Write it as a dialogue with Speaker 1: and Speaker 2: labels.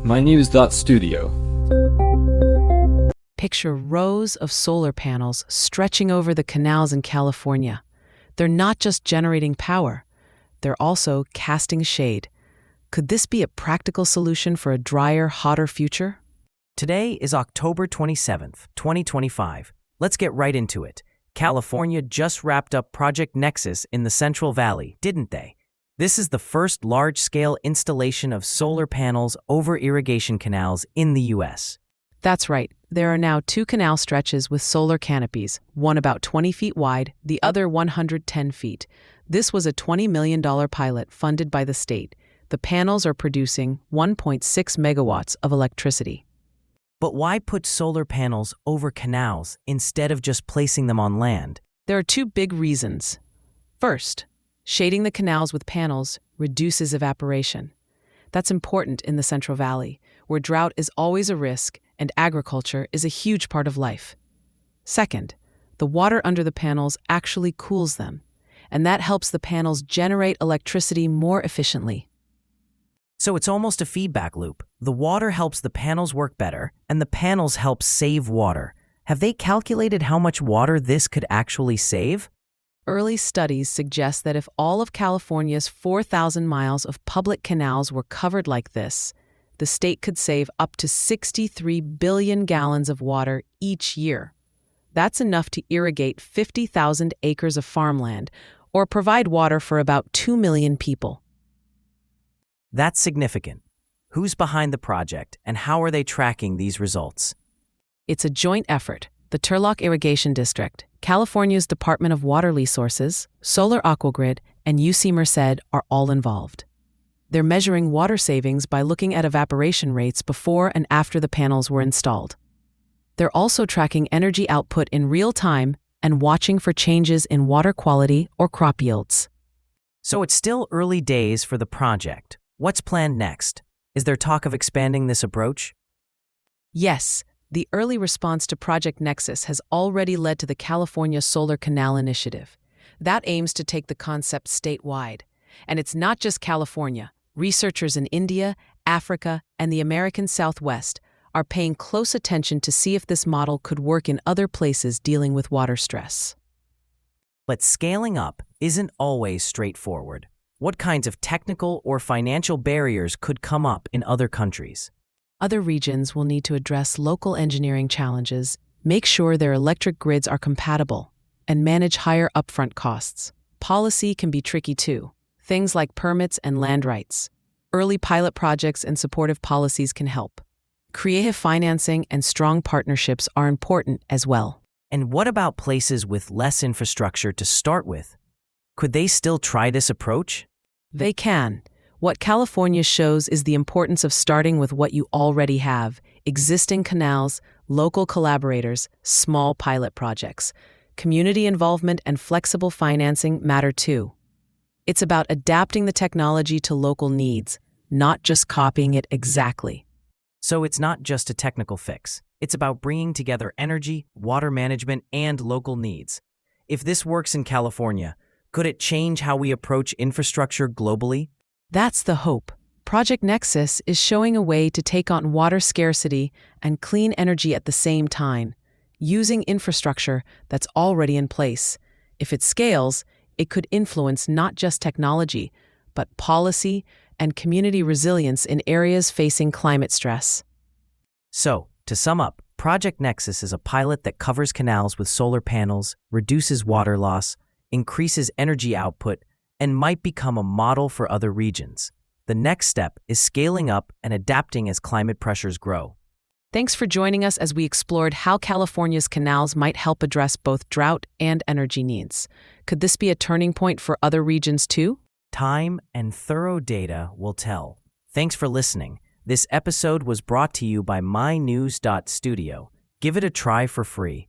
Speaker 1: mynews.studio.
Speaker 2: Picture rows of solar panels stretching over the canals in California. They're not just generating power, they're also casting shade. Could this be a practical solution for a drier, hotter future?
Speaker 3: Today is October 27th, 2025. Let's get right into it. California just wrapped up Project Nexus in the Central Valley, didn't they? This is the first large-scale installation of solar panels over irrigation canals in the U.S.
Speaker 2: That's right. There are now 2 canal stretches with solar canopies, one about 20 feet wide, the other 110 feet. This was a $20 million pilot funded by the state. The panels are producing 1.6 megawatts of electricity.
Speaker 3: But why put solar panels over canals instead of just placing them on land?
Speaker 2: There are 2 big reasons. First, shading the canals with panels reduces evaporation. That's important in the Central Valley, where drought is always a risk and agriculture is a huge part of life. Second, the water under the panels actually cools them, and that helps the panels generate electricity more efficiently.
Speaker 3: So it's almost a feedback loop. The water helps the panels work better, and the panels help save water. Have they calculated how much water this could actually save?
Speaker 2: Early studies suggest that if all of California's 4,000 miles of public canals were covered like this, the state could save up to 63 billion gallons of water each year. That's enough to irrigate 50,000 acres of farmland or provide water for about 2 million people.
Speaker 3: That's significant. Who's behind the project, and how are they tracking these results?
Speaker 2: It's a joint effort. The Turlock Irrigation District, California's Department of Water Resources, Solar Aquagrid, and UC Merced are all involved. They're measuring water savings by looking at evaporation rates before and after the panels were installed. They're also tracking energy output in real time and watching for changes in water quality or crop yields.
Speaker 3: So it's still early days for the project. What's planned next? Is there talk of expanding this approach?
Speaker 2: Yes, the early response to Project Nexus has already led to the California Solar Canal Initiative. That aims to take the concept statewide. And it's not just California. Researchers in India, Africa, and the American Southwest are paying close attention to see if this model could work in other places dealing with water stress.
Speaker 3: But scaling up isn't always straightforward. What kinds of technical or financial barriers could come up in other countries?
Speaker 2: Other regions will need to address local engineering challenges, make sure their electric grids are compatible, and manage higher upfront costs. Policy can be tricky too. Things like permits and land rights. Early pilot projects and supportive policies can help. Creative financing and strong partnerships are important as well.
Speaker 3: And what about places with less infrastructure to start with? Could they still try this approach?
Speaker 2: They can. What California shows is the importance of starting with what you already have: existing canals, local collaborators, small pilot projects. Community involvement and flexible financing matter too. It's about adapting the technology to local needs, not just copying it exactly.
Speaker 3: So it's not just a technical fix. It's about bringing together energy, water management, and local needs. If this works in California, could it change how we approach infrastructure globally?
Speaker 2: That's the hope. Project Nexus is showing a way to take on water scarcity and clean energy at the same time, using infrastructure that's already in place. If it scales, it could influence not just technology, but policy and community resilience in areas facing climate stress.
Speaker 3: So, to sum up, Project Nexus is a pilot that covers canals with solar panels, reduces water loss, increases energy output, and might become a model for other regions. The next step is scaling up and adapting as climate pressures grow.
Speaker 2: Thanks for joining us as we explored how California's canals might help address both drought and energy needs. Could this be a turning point for other regions too?
Speaker 3: Time and thorough data will tell. Thanks for listening. This episode was brought to you by mynews.studio. Give it a try for free.